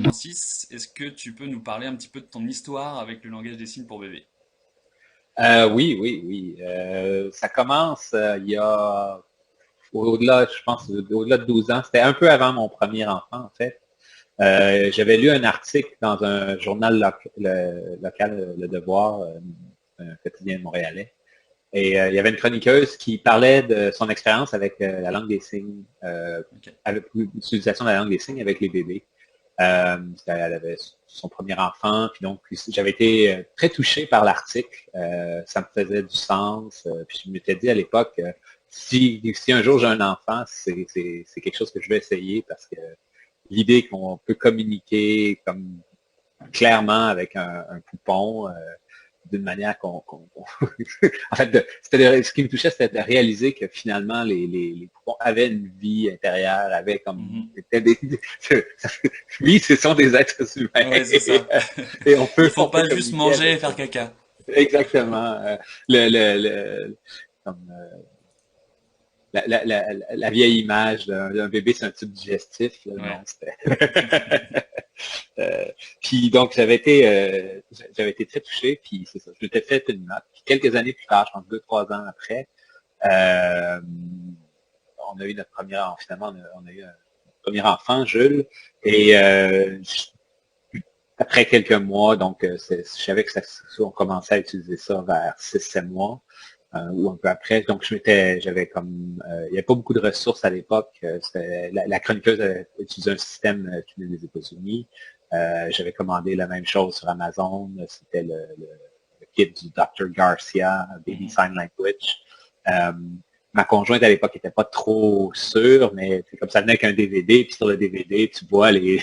Francis, est-ce que tu peux nous parler un petit peu de ton histoire avec le langage des signes pour bébé? Oui, oui, oui. Ça commence il y a au-delà, je pense, au-delà de 12 ans. C'était un peu avant mon premier enfant, en fait. J'avais lu un article dans un journal local, Le Devoir, un quotidien montréalais. Et il y avait une chroniqueuse qui parlait de son expérience avec la langue des signes, Ok. avec l'utilisation de la langue des signes avec les bébés. Elle avait son premier enfant, puis donc j'avais été très touché par l'article. Ça me faisait du sens. Puis je m'étais dit à l'époque, si un jour j'ai un enfant, c'est quelque chose que je vais essayer parce que l'idée qu'on peut communiquer comme clairement avec un poupon d'une manière en fait, ce qui me touchait, c'était de réaliser que finalement, les poupons avaient une vie intérieure, avaient comme... Mhm. étaient oui, ce sont des êtres humains. Ouais, c'est ça. Et Il on faut peut pas juste communiquer manger et avec faire eux. caca. Exactement. Comme, la vieille image d'un bébé, c'est un tube digestif. Là, Ouais. non, c'était... Euh, puis donc j'avais été très touché, puis c'est ça, je m'étais fait une note. Puis quelques années plus tard, je pense 2, 3 ans après, euh, on a eu notre premier, finalement, on a eu un premier enfant, Jules, et après quelques mois, donc je savais que on commençait à utiliser ça vers 6, 7 mois. Ou un peu après. Donc, j'avais comme, il n'y avait pas beaucoup de ressources à l'époque. La chroniqueuse avait utilisé un système qui venait des États-Unis. J'avais commandé la même chose sur Amazon. C'était le kit du Dr. Garcia, Baby Mhm. Sign Language. Euh, Ma conjointe à l'époque n'était pas trop sûre, mais c'est comme ça venait avec un DVD, puis sur le DVD, tu vois les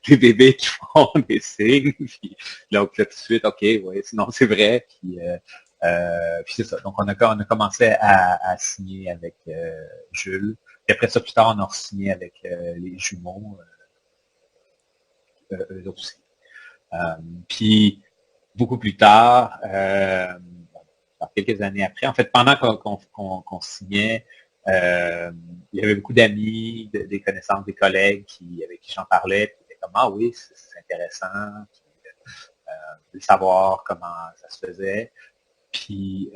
bébés qui font des signes. Puis, donc là, tout de suite, OK, oui, sinon c'est vrai. Puis c'est ça. Donc, on a commencé à signer avec Jules. Puis après ça, plus tard, on a signé avec les jumeaux, eux aussi. Euh, Puis, beaucoup plus tard, quelques années après, en fait, pendant qu'on signait, il y avait beaucoup d'amis, des connaissances, des collègues avec qui j'en parlais, puis étaient comme, ah oui, c'est intéressant, puis, de savoir comment ça se faisait. Puis,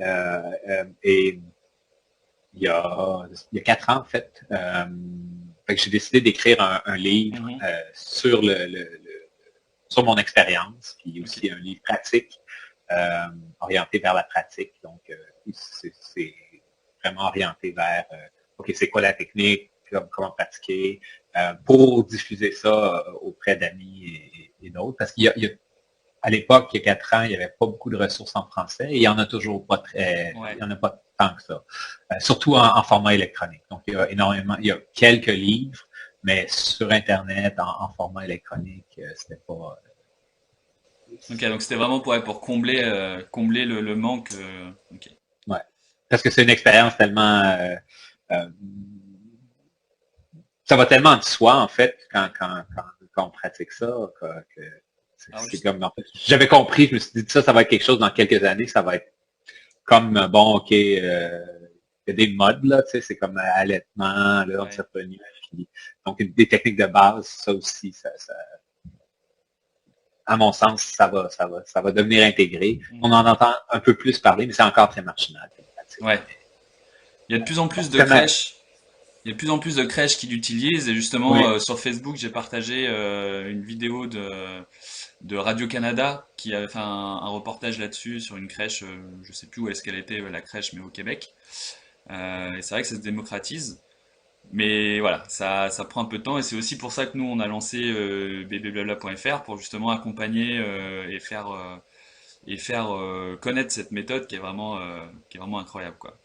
et il y a 4 ans, en fait. Fait que j'ai décidé d'écrire un livre Mhm. sur mon expérience, puis Ok. aussi un livre pratique, euh, orienté vers la pratique. Donc, c'est vraiment orienté vers, OK, c'est quoi la technique, comment pratiquer, pour diffuser ça auprès d'amis et d'autres. Parce à l'époque, il y a 4 ans, il n'y avait pas beaucoup de ressources en français et il n'y en a toujours pas il Ouais. y en a pas tant que ça. Surtout en format électronique. Donc, il y a quelques livres, mais sur Internet, en format électronique, c'était pas. Ok, donc c'était vraiment pour combler, combler le manque. Ok. Ouais. Parce que c'est une expérience tellement. Euh, Ça va tellement de soi, en fait, quand on pratique ça, que Alors c'est juste, comme. En fait, j'avais compris, je me suis dit, ça va être quelque chose dans quelques années, ça va être comme, bon, OK, il y a des modes, là, tu sais, c'est comme allaitement, là, on s'est ouais. revenu. Puis, donc, des techniques de base, ça aussi, à mon sens, ça va devenir intégré. On Mhm. en entend un peu plus parler, mais c'est encore très marginal comme pratique. Ouais. Il y a de plus en Donc, plus de c'était crèches. Il y a de plus en plus de crèches qui l'utilisent et justement oui. sur Facebook j'ai partagé une vidéo de Radio-Canada qui avait fait un reportage là-dessus sur une crèche, je sais plus où est-ce qu'elle était la crèche, mais au Québec. Et c'est vrai que ça se démocratise, mais voilà, ça prend un peu de temps et c'est aussi pour ça que nous on a lancé bbblabla.fr pour justement accompagner et faire connaître cette méthode qui est vraiment incroyable quoi.